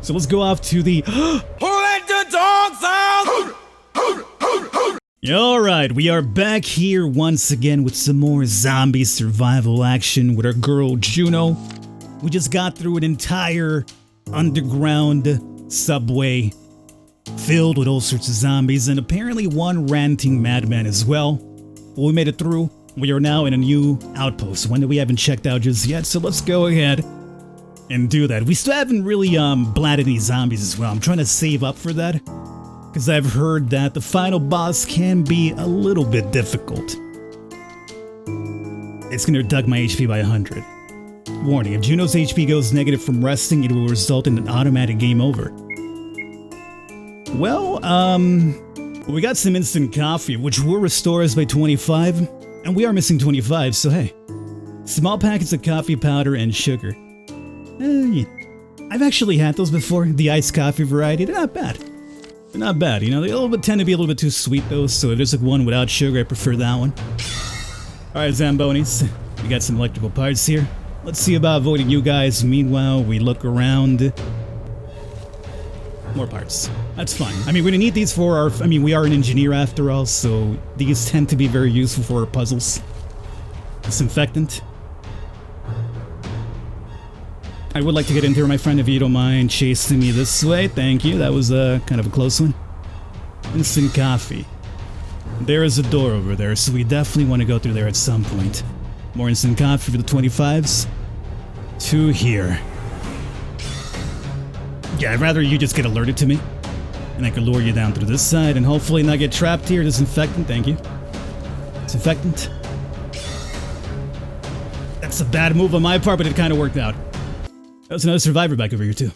So let's go off to the... Who let the dogs out? Alright, we are back here once again with some more zombie survival action with our girl Juno. We just got through an entire underground subway filled with all sorts of zombies and apparently one ranting madman as well. But we made it through. We are now in a new outpost, one that we haven't checked out just yet, so let's go ahead and do that. We still haven't really blatted any zombies as well. I'm trying to save up for that, because I've heard that the final boss can be a little bit difficult. It's gonna reduce my HP by 100. Warning, if Juno's HP goes negative from resting, it will result in an automatic game over. Well, we got some instant coffee, which will restore us by 25, and we are missing 25, so hey. Small packets of coffee powder and sugar. I've actually had those before, the iced coffee variety. They're not bad. They're not bad, you know, they tend to be a little bit too sweet though, so if there's like one without sugar, I prefer that one. Alright, Zambonis, we got some electrical parts here. Let's see about avoiding you guys. Meanwhile, we look around. More parts. That's fine. I mean, we're gonna need these for our... I mean, we are an engineer after all, so these tend to be very useful for our puzzles. Disinfectant. I would like to get in here, my friend, if you don't mind chasing me this way. Thank you. That was kind of a close one. Instant coffee. There is a door over there, so we definitely want to go through there at some point. More instant coffee for the 25s. 2 here. Yeah, I'd rather you just get alerted to me. And I can lure you down through this side and hopefully not get trapped here. Disinfectant, thank you. Disinfectant. That's a bad move on my part, but it kind of worked out. There's another survivor back over here, too.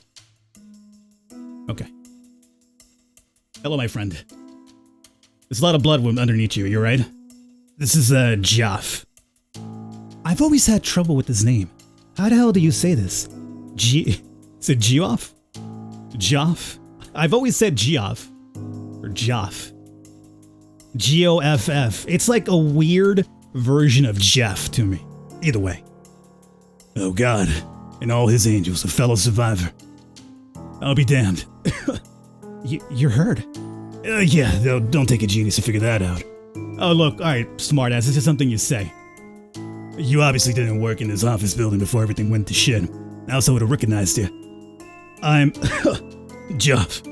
Okay. Hello, my friend. There's a lot of blood underneath you, you're right? This is, Joff. I've always had trouble with his name. How the hell do you say this? Is it Geoff? Joff? I've always said Geoff. Or Joff. G-O-F-F. It's like a weird version of Jeff to me. Either way. Oh, God. And all his angels, a fellow survivor. I'll be damned. You're hurt. Yeah, don't take a genius to figure that out. Oh, look, alright, smartass, this is something you say. You obviously didn't work in this office building before everything went to shit. Else I would have recognized you. I'm... Jeff.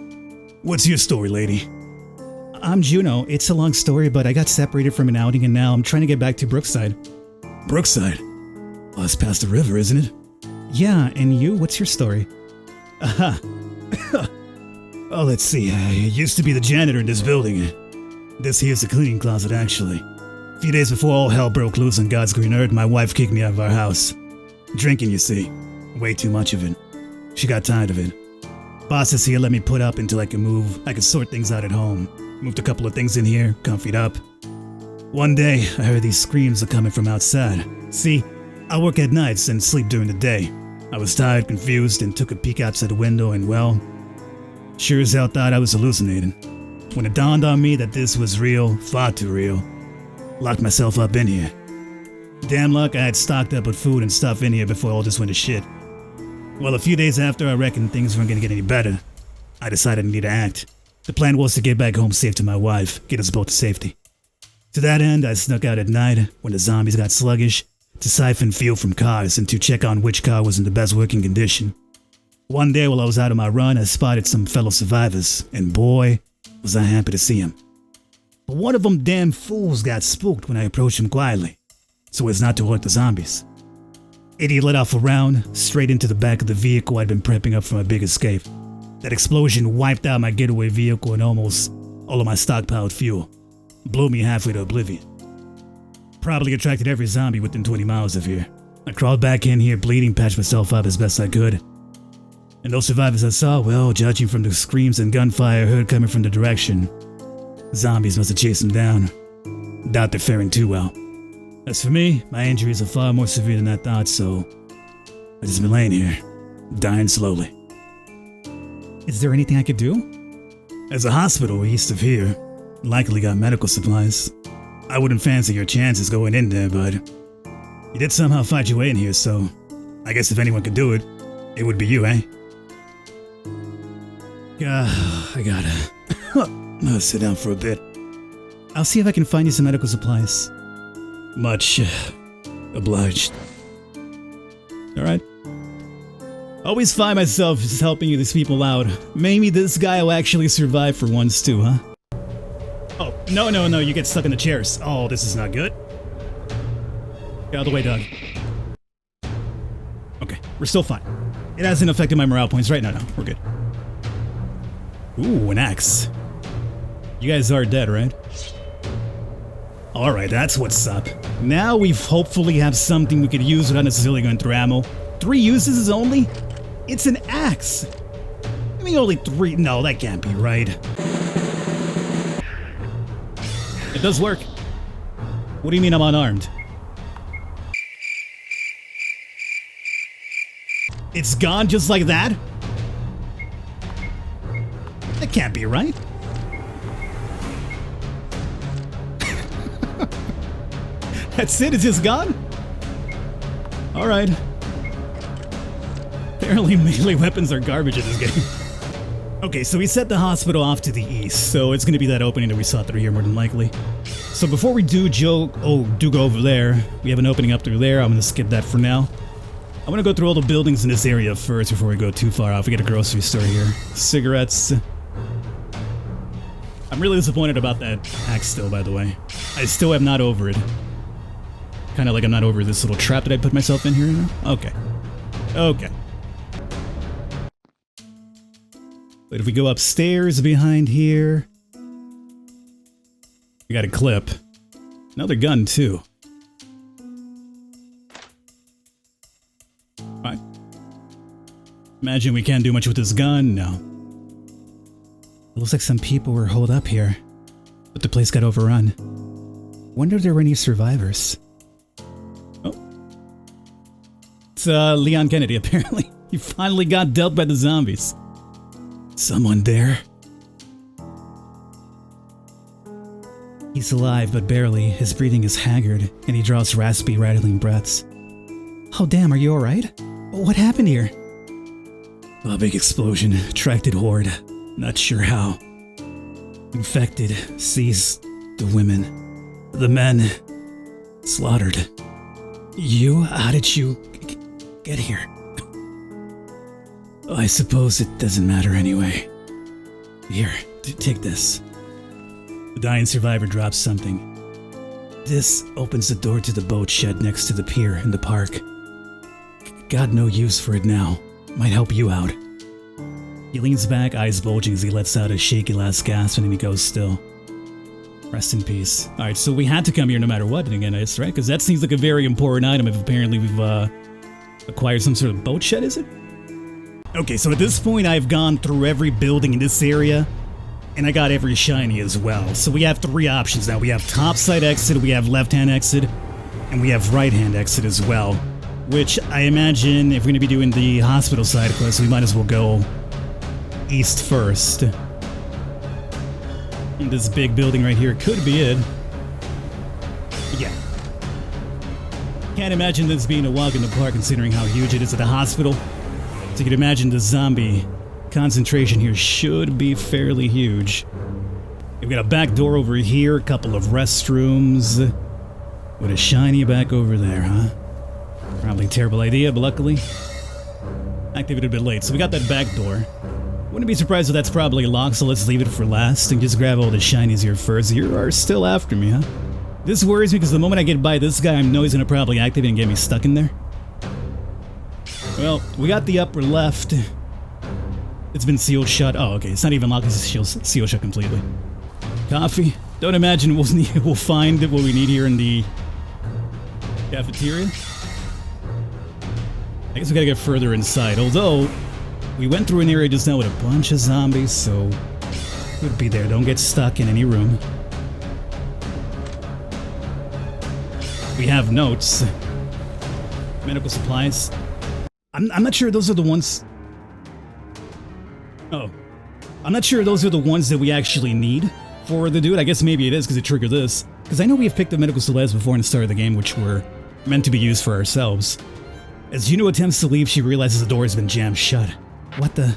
What's your story, lady? I'm Juno. It's a long story, but I got separated from an outing and now I'm trying to get back to Brookside. Brookside? Oh, it's past the river, isn't it? Yeah, and you? What's your story? Aha. Oh, let's see. I used to be the janitor in this building. This here's the cleaning closet, actually. A few days before all hell broke loose on God's green earth, my wife kicked me out of our house. Drinking, you see. Way too much of it. She got tired of it. Bosses here let me put up until I could move. I could sort things out at home. Moved a couple of things in here, comfied up. One day, I heard these screams are coming from outside. See, I work at nights and sleep during the day. I was tired, confused, and took a peek outside the window and, well, sure as hell thought I was hallucinating. When it dawned on me that this was real, far too real, locked myself up in here. Damn luck I had stocked up with food and stuff in here before all this went to shit. Well, a few days after I reckoned things weren't gonna get any better, I decided I need to act. The plan was to get back home safe to my wife, get us both to safety. To that end, I snuck out at night when the zombies got sluggish to siphon fuel from cars and to check on which car was in the best working condition. One day while I was out on my run, I spotted some fellow survivors, and boy, was I happy to see them. But one of them damn fools got spooked when I approached him quietly, so as not to alert the zombies. Idiot let off a round, straight into the back of the vehicle I'd been prepping up for my big escape. That explosion wiped out my getaway vehicle and almost all of my stockpiled fuel. Blew me halfway to oblivion. Probably attracted every zombie within 20 miles of here. I crawled back in here bleeding, patched myself up as best I could. And those survivors I saw, well, judging from the screams and gunfire I heard coming from the direction, zombies must have chased them down. Doubt they're faring too well. As for me, my injuries are far more severe than I thought, so I've just been laying here, dying slowly. Is there anything I could do? There's a hospital east of here. Likely got medical supplies. I wouldn't fancy your chances going in there, but you did somehow fight your way in here, so I guess if anyone could do it, it would be you, eh? I gotta sit down for a bit. I'll see if I can find you some medical supplies. Much obliged. Alright. Always find myself just helping these people out. Maybe this guy will actually survive for once too, huh? Oh, no, you get stuck in the chairs. Oh, this is not good. Get out of the way, Doug. Okay, we're still fine. It hasn't affected my morale points right now, no, we're good. Ooh, an axe. You guys are dead, right? Alright, that's what's up. Now we hopefully have something we could use without necessarily going through ammo. 3 uses is only? It's an axe! I mean, only 3. No, that can't be right. It does work. What do you mean I'm unarmed? It's gone just like that? That can't be right. That's it? It's just gone? Alright. Apparently melee weapons are garbage in this game. Okay, so we set the hospital off to the east, so it's gonna be that opening that we saw through here more than likely. So before we do go over there, we have an opening up through there. I'm gonna skip that for now. I'm gonna go through all the buildings in this area first before we go too far off. We get a grocery store here. Cigarettes. I'm really disappointed about that axe still, by the way. I still am not over it. Kind of like I'm not over this little trap that I put myself in here. Okay. Okay. But if we go upstairs behind here... We got a clip. Another gun, too. Alright. Imagine we can't do much with this gun? No. It looks like some people were holed up here. But the place got overrun. Wonder if there were any survivors. Oh. It's Leon Kennedy, apparently. He finally got dealt by the zombies. Someone there? He's alive, but barely. His breathing is haggard, and he draws raspy, rattling breaths. Oh damn, are you alright? What happened here? A big explosion. Attracted horde. Not sure how. Infected. Seized the women. The men. Slaughtered. You? How did you get here? I suppose it doesn't matter anyway. Here, take this. The dying survivor drops something. This opens the door to the boat shed next to the pier in the park. Got no use for it now. Might help you out. He leans back, eyes bulging as he lets out a shaky last gasp and then he goes still. Rest in peace. Alright, so we had to come here no matter what, and again, it's right? Because that seems like a very important item if apparently we've acquired some sort of boat shed, is it? Okay, so at this point I've gone through every building in this area, and I got every shiny as well. So we have 3 options now. We have top side exit, we have left hand exit, and we have right hand exit as well. Which I imagine if we're going to be doing the hospital side quest, we might as well go east first. And this big building right here could be it. Yeah. Can't imagine this being a walk in the park considering how huge it is at the hospital. So you can imagine the zombie concentration here should be fairly huge. We've got a back door over here, a couple of restrooms. With a shiny back over there, huh? Probably a terrible idea, but luckily activated a bit late. So we got that back door. Wouldn't be surprised if that's probably locked, so let's leave it for last and just grab all the shinies here first. You are still after me, huh? This worries me because the moment I get by this guy, I know he's gonna probably activate and get me stuck in there. Well, we got the upper left. It's been sealed shut. Oh, okay. It's not even locked. It's sealed shut completely. Coffee. Don't imagine we'll find what we need here in the cafeteria. I guess we gotta get further inside. Although, we went through an area just now with a bunch of zombies, so could be there. Don't get stuck in any room. We have notes. Medical supplies. I'm not sure those are the ones... Oh. I'm not sure those are the ones that we actually need for the dude. I guess maybe it is because it triggered this. Because I know we have picked up medical supplies before in the start of the game, which were meant to be used for ourselves. As Juno attempts to leave, she realizes the door has been jammed shut. What the...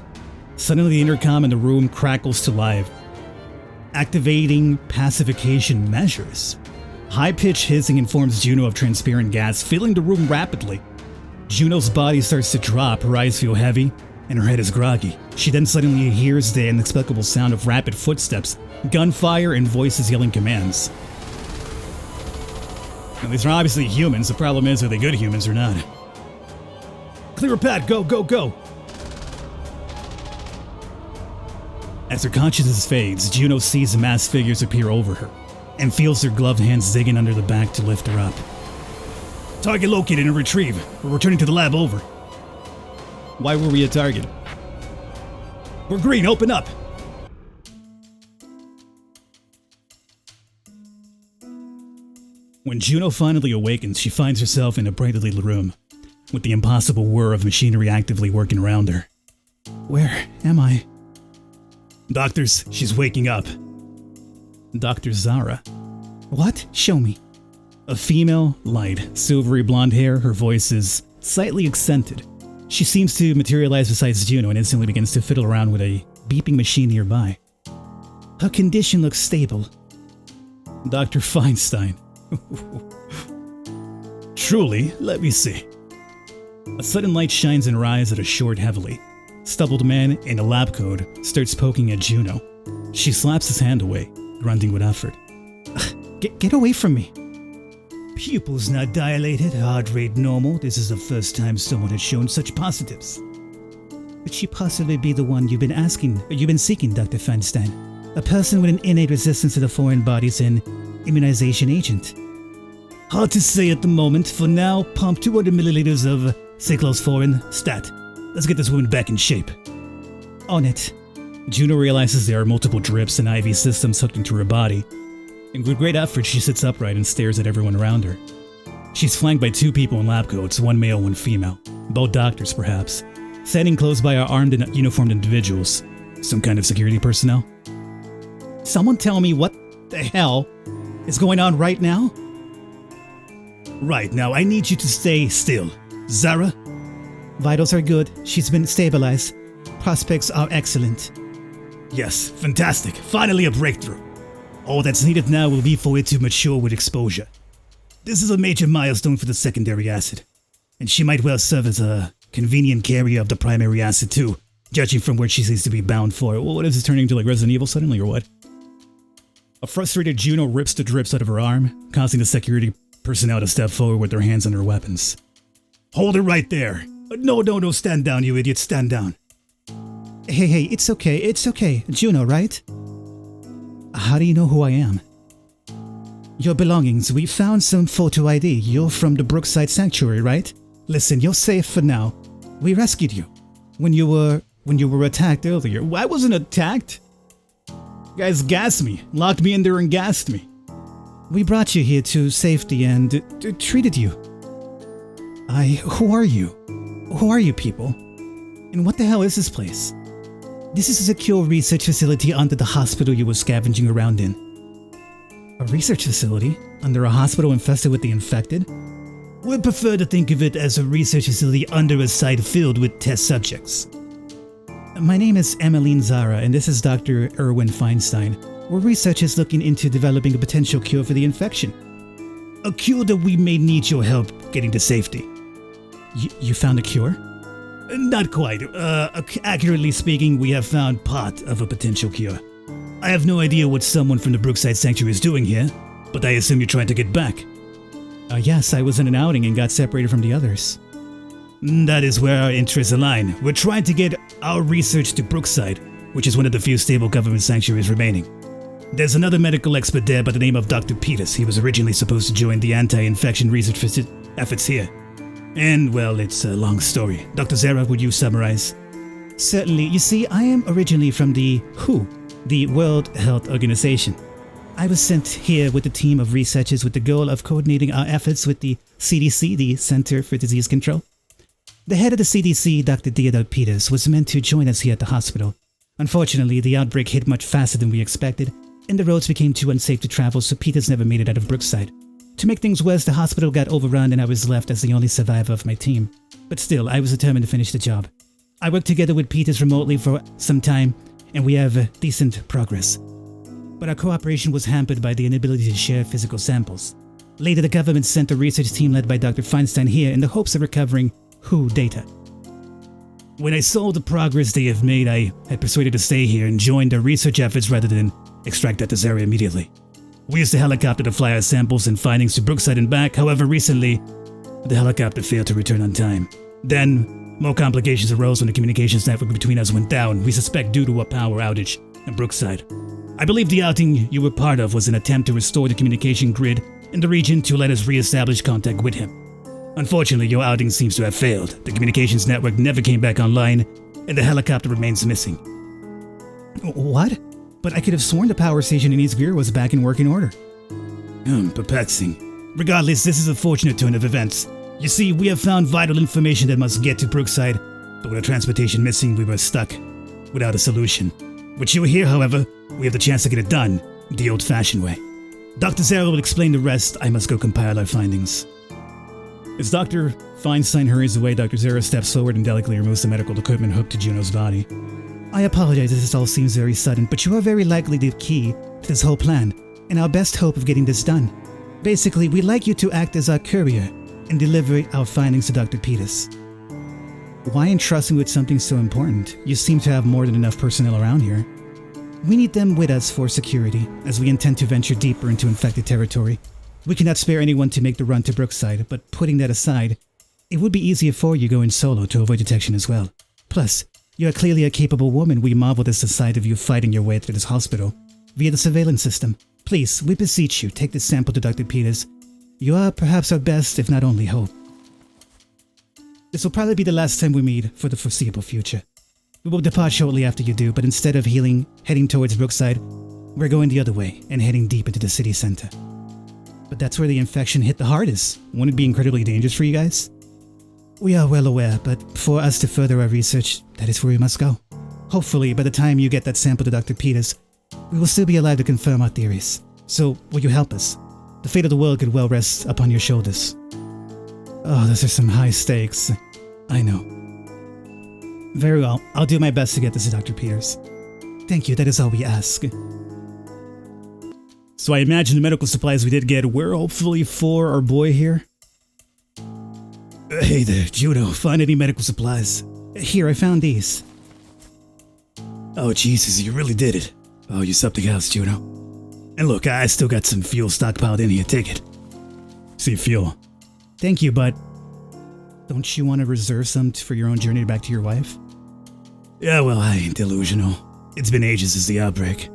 Suddenly the intercom in the room crackles to life, activating pacification measures. High-pitched hissing informs Juno of transparent gas filling the room rapidly. Juno's body starts to drop, her eyes feel heavy, and her head is groggy. She then suddenly hears the inexplicable sound of rapid footsteps, gunfire, and voices yelling commands. Now, these are obviously humans. The problem is, are they good humans or not? Clear a pad, go, go, go! As her consciousness fades, Juno sees the masked figures appear over her and feels their gloved hands digging under the back to lift her up. Target located and retrieve. We're returning to the lab, over. Why were we a target? We're green, open up! When Juno finally awakens, she finds herself in a brightly lit room, with the impossible whir of machinery actively working around her. Where am I? Doctors, she's waking up. Dr. Zara. What? Show me. A female, light, silvery blonde hair, her voice is slightly accented. She seems to materialize beside Juno and instantly begins to fiddle around with a beeping machine nearby. Her condition looks stable. Dr. Feinstein. Truly, let me see. A sudden light shines in her eyes at a short, heavily stubbled man in a lab coat starts poking at Juno. She slaps his hand away, grunting with effort. Get away from me. Pupils not dilated, heart rate normal. This is the first time someone has shown such positives. Could she possibly be the one you've been seeking, Dr. Feinstein? A person with an innate resistance to the foreign bodies and immunization agent. Hard to say at the moment. For now, pump 200 milliliters of cyclosporin stat. Let's get this woman back in shape. On it. Juno realizes there are multiple drips and IV systems hooked into her body. And with great effort, she sits upright and stares at everyone around her. She's flanked by two people in lab coats, one male, one female. Both doctors, perhaps. Standing close by are armed and uniformed individuals. Some kind of security personnel. Someone tell me what the hell is going on right now? Right now, I need you to stay still. Zara? Vitals are good. She's been stabilized. Prospects are excellent. Yes, fantastic. Finally a breakthrough. All that's needed now will be for it to mature with exposure. This is a major milestone for the secondary acid, and she might well serve as a convenient carrier of the primary acid too, judging from where she seems to be bound for. Well, what is this turning into, like Resident Evil suddenly, or what? A frustrated Juno rips the drips out of her arm, causing the security personnel to step forward with their hands on their weapons. Hold it right there. No, stand down, you idiot, stand down. Hey, it's okay. Juno, right? How do you know who I am? Your belongings, we found some photo ID. You're from the Brookside Sanctuary, right? Listen, you're safe for now. We rescued you when you were attacked earlier. I wasn't attacked. You guys gassed me, locked me in there and gassed me. We brought you here to safety and treated you. Who are you? Who are you people? And what the hell is this place? This is a secure research facility under the hospital you were scavenging around in. A research facility? Under a hospital infested with the infected? We'd prefer to think of it as a research facility under a site filled with test subjects. My name is Emmeline Zara, and this is Dr. Erwin Feinstein. We're researchers looking into developing a potential cure for the infection. A cure that we may need your help getting to safety. You found a cure? Not quite. Accurately speaking, we have found part of a potential cure. I have no idea what someone from the Brookside Sanctuary is doing here, but I assume you're trying to get back. Yes, I was in an outing and got separated from the others. That is where our interests align. We're trying to get our research to Brookside, which is one of the few stable government sanctuaries remaining. There's another medical expert there by the name of Dr. Peters. He was originally supposed to join the anti-infection research efforts here. And, well, it's a long story. Dr. Zara, would you summarize? Certainly. You see, I am originally from the WHO, the World Health Organization. I was sent here with a team of researchers with the goal of coordinating our efforts with the CDC, the Center for Disease Control. The head of the CDC, Dr. Theodore Peters, was meant to join us here at the hospital. Unfortunately, the outbreak hit much faster than we expected, and the roads became too unsafe to travel, so Peters never made it out of Brookside. To make things worse, the hospital got overrun and I was left as the only survivor of my team. But still, I was determined to finish the job. I worked together with Peters remotely for some time, and we have decent progress. But our cooperation was hampered by the inability to share physical samples. Later, the government sent a research team led by Dr. Feinstein here in the hopes of recovering WHO data. When I saw the progress they have made, I had persuaded to stay here and join their research efforts rather than extract at this area immediately. We used a helicopter to fly our samples and findings to Brookside and back. However, recently, the helicopter failed to return on time. Then, more complications arose when the communications network between us went down, we suspect due to a power outage in Brookside. I believe the outing you were part of was an attempt to restore the communication grid in the region to let us re-establish contact with him. Unfortunately, your outing seems to have failed. The communications network never came back online, and the helicopter remains missing. What? But I could have sworn the power station in East Greer was back in working order. Perplexing. Regardless, this is a fortunate turn of events. You see, we have found vital information that must get to Brookside, but with our transportation missing, we were stuck without a solution. With you here, however, we have the chance to get it done the old-fashioned way. Dr. Zara will explain the rest. I must go compile our findings. As Dr. Feinstein hurries away, Dr. Zara steps forward and delicately removes the medical equipment hooked to Juno's body. I apologize if this all seems very sudden, but you are very likely the key to this whole plan, and our best hope of getting this done. Basically, we'd like you to act as our courier and deliver our findings to Dr. Peters. Why entrust me with something so important? You seem to have more than enough personnel around here. We need them with us for security, as we intend to venture deeper into infected territory. We cannot spare anyone to make the run to Brookside, but putting that aside, it would be easier for you going solo to avoid detection as well. Plus, you are clearly a capable woman. We marveled at the sight of you fighting your way through this hospital via the surveillance system. Please, we beseech you, take this sample to Dr. Peters. You are perhaps our best, if not only, hope. This will probably be the last time we meet for the foreseeable future. We will depart shortly after you do, but instead of heading towards Brookside, we're going the other way and heading deep into the city center. But that's where the infection hit the hardest. Won't it be incredibly dangerous for you guys? We are well aware, but for us to further our research, that is where we must go. Hopefully, by the time you get that sample to Dr. Peters, we will still be alive to confirm our theories. So, will you help us? The fate of the world could well rest upon your shoulders. Oh, those are some high stakes. I know. Very well, I'll do my best to get this to Dr. Peters. Thank you, that is all we ask. So I imagine the medical supplies we did get were hopefully for our boy here. Hey there, Juno, find any medical supplies? Here, I found these. Oh Jesus, you really did it. Oh, you something else, Juno. And look, I still got some fuel stockpiled in here, take it. See, fuel. Thank you, but don't you want to reserve some for your own journey back to your wife? Yeah, well, I ain't delusional. It's been ages since the outbreak.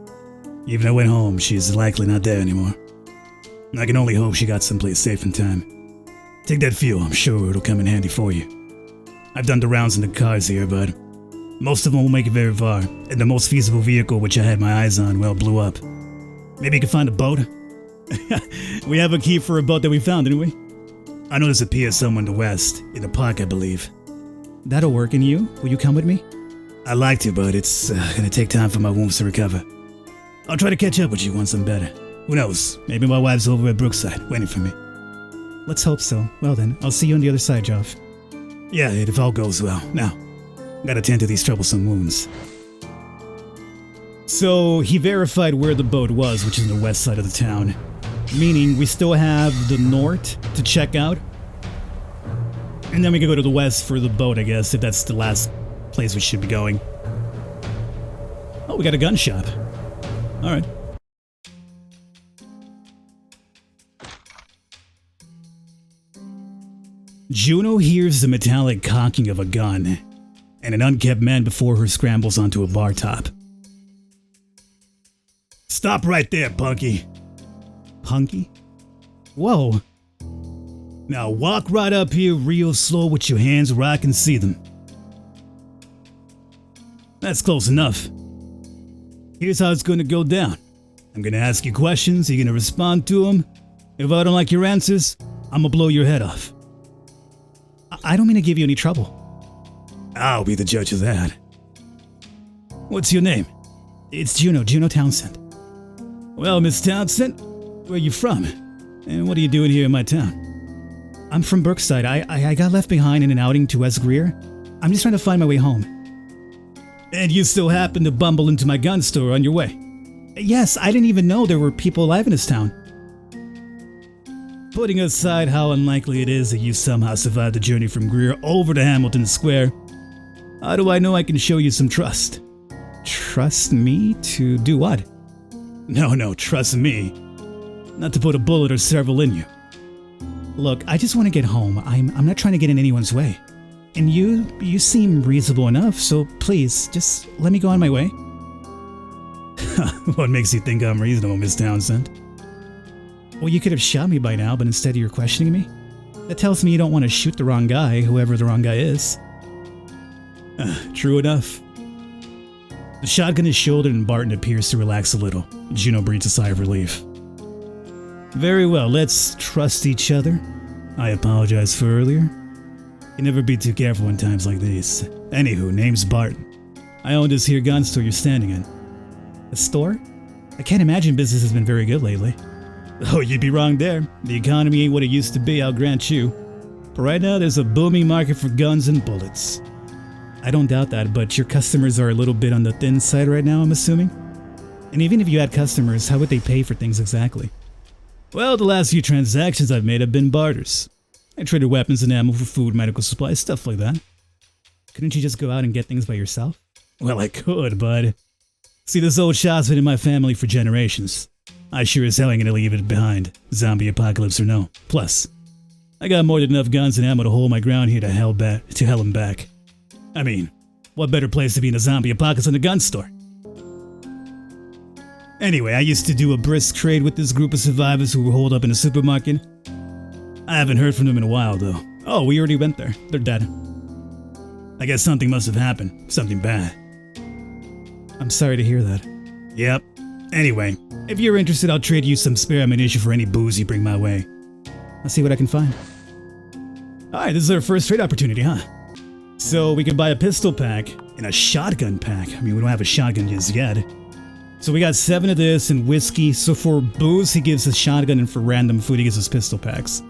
Even if I went home, she's likely not there anymore. I can only hope she got someplace safe in time. Take that fuel, I'm sure it'll come in handy for you. I've done the rounds in the cars here, but most of them won't make it very far, and the most feasible vehicle which I had my eyes on, well, blew up. Maybe you can find a boat? We have a key for a boat that we found, didn't we? I know there's a pier somewhere in the west, in a park, I believe. That'll work, and you? Will you come with me? I'd like to, but it's gonna take time for my wounds to recover. I'll try to catch up with you once I'm better. Who knows, maybe my wife's over at Brookside, waiting for me. Let's hope so. Well then, I'll see you on the other side, Joff. Yeah, if all goes well. Now, gotta tend to these troublesome wounds. So, he verified where the boat was, which is in the west side of the town. Meaning, we still have the north to check out. And then we can go to the west for the boat, I guess, if that's the last place we should be going. Oh, we got a gun shop. Alright. Juno hears the metallic cocking of a gun, and an unkempt man before her scrambles onto a bar top. Stop right there, Punky. Punky? Whoa. Now walk right up here real slow with your hands where I can see them. That's close enough. Here's how it's going to go down. I'm going to ask you questions, you're going to respond to them. If I don't like your answers, I'm going to blow your head off. I don't mean to give you any trouble. I'll be the judge of that. What's your name? It's Juno Townsend. Well, Miss Townsend, where are you from? And what are you doing here in my town? I'm from Brookside. I got left behind in an outing to West Greer. I'm just trying to find my way home. And you still happen to bumble into my gun store on your way. Yes, I didn't even know there were people alive in this town. Putting aside how unlikely it is that you somehow survived the journey from Greer over to Hamilton Square, how do I know I can show you some trust? Trust me to do what? No, trust me. Not to put a bullet or several in you. Look, I just want to get home. I'm not trying to get in anyone's way. And you seem reasonable enough, so please, just let me go on my way. What makes you think I'm reasonable, Miss Townsend? Well, you could have shot me by now, but instead you're questioning me? That tells me you don't want to shoot the wrong guy, whoever the wrong guy is. True enough. The shotgun is shouldered and Barton appears to relax a little. Juno breathes a sigh of relief. Very well, let's trust each other. I apologize for earlier. You never be too careful in times like these. Anywho, name's Barton. I own this here gun store you're standing in. A store? I can't imagine business has been very good lately. Oh, you'd be wrong there. The economy ain't what it used to be, I'll grant you. But right now, there's a booming market for guns and bullets. I don't doubt that, but your customers are a little bit on the thin side right now, I'm assuming? And even if you had customers, how would they pay for things exactly? Well, the last few transactions I've made have been barters. I traded weapons and ammo for food, medical supplies, stuff like that. Couldn't you just go out and get things by yourself? Well, I could, but... See, this old shop's been in my family for generations. I sure as hell ain't gonna leave it behind, zombie apocalypse or no. Plus, I got more than enough guns and ammo to hold my ground here to hell and back. I mean, what better place to be in a zombie apocalypse than a gun store? Anyway, I used to do a brisk trade with this group of survivors who were holed up in a supermarket. I haven't heard from them in a while, though. Oh, we already went there. They're dead. I guess something must have happened. Something bad. I'm sorry to hear that. Yep. Anyway, if you're interested, I'll trade you some spare ammunition for any booze you bring my way. I'll see what I can find. Alright, this is our first trade opportunity, huh? So we can buy a pistol pack and a shotgun pack. I mean, we don't have a shotgun just yet. So we got 7 of this and whiskey. So for booze, he gives us shotgun, and for random food, he gives us pistol packs.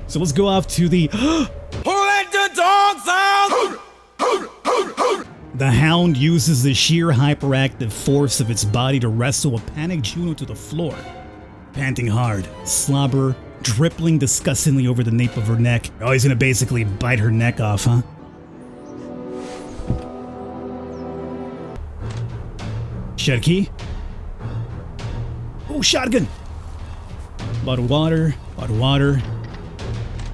So let's go off to the... Who let the dogs out? The Hound uses the sheer hyperactive force of its body to wrestle a panicked Juno to the floor. Panting hard, slobber dripping disgustingly over the nape of her neck. Oh, he's gonna basically bite her neck off, huh? Shed key. Oh, shotgun! Bottle of water.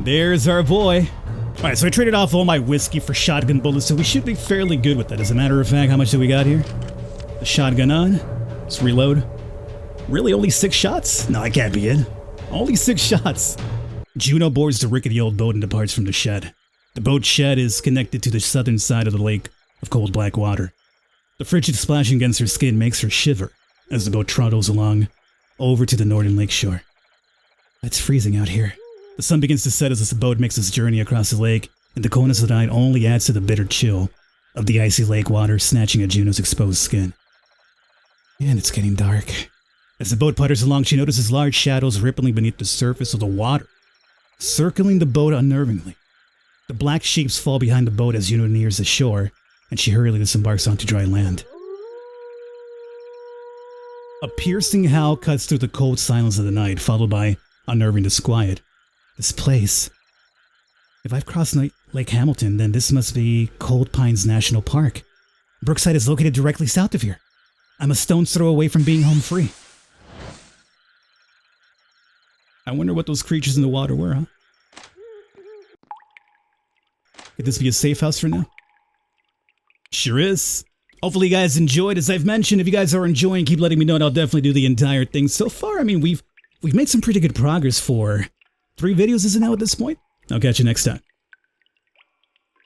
There's our boy. Alright, so I traded off all my whiskey for shotgun bullets, so we should be fairly good with that. As a matter of fact, how much do we got here? The shotgun on. Let's reload. Really, only 6 shots? No, that can't be it. Only 6 shots. Juno boards the rickety old boat and departs from the shed. The boat shed is connected to the southern side of the lake of cold black water. The frigid splashing against her skin makes her shiver as the boat trottles along over to the northern lake shore. It's freezing out here. The sun begins to set as the boat makes its journey across the lake, and the coldness of the night only adds to the bitter chill of the icy lake water snatching at Juno's exposed skin. And it's getting dark. As the boat putters along, she notices large shadows rippling beneath the surface of the water, circling the boat unnervingly. The black shapes fall behind the boat as Juno nears the shore, and she hurriedly disembarks onto dry land. A piercing howl cuts through the cold silence of the night, followed by unnerving disquiet. This place. If I've crossed Lake Hamilton, then this must be Cold Pines National Park. Brookside is located directly south of here. I'm a stone's throw away from being home free. I wonder what those creatures in the water were, huh? Could this be a safe house for now? Sure is. Hopefully you guys enjoyed. As I've mentioned, if you guys are enjoying, keep letting me know and I'll definitely do the entire thing. So far, I mean, we've made some pretty good progress for 3 videos, is it now at this point? I'll catch you next time.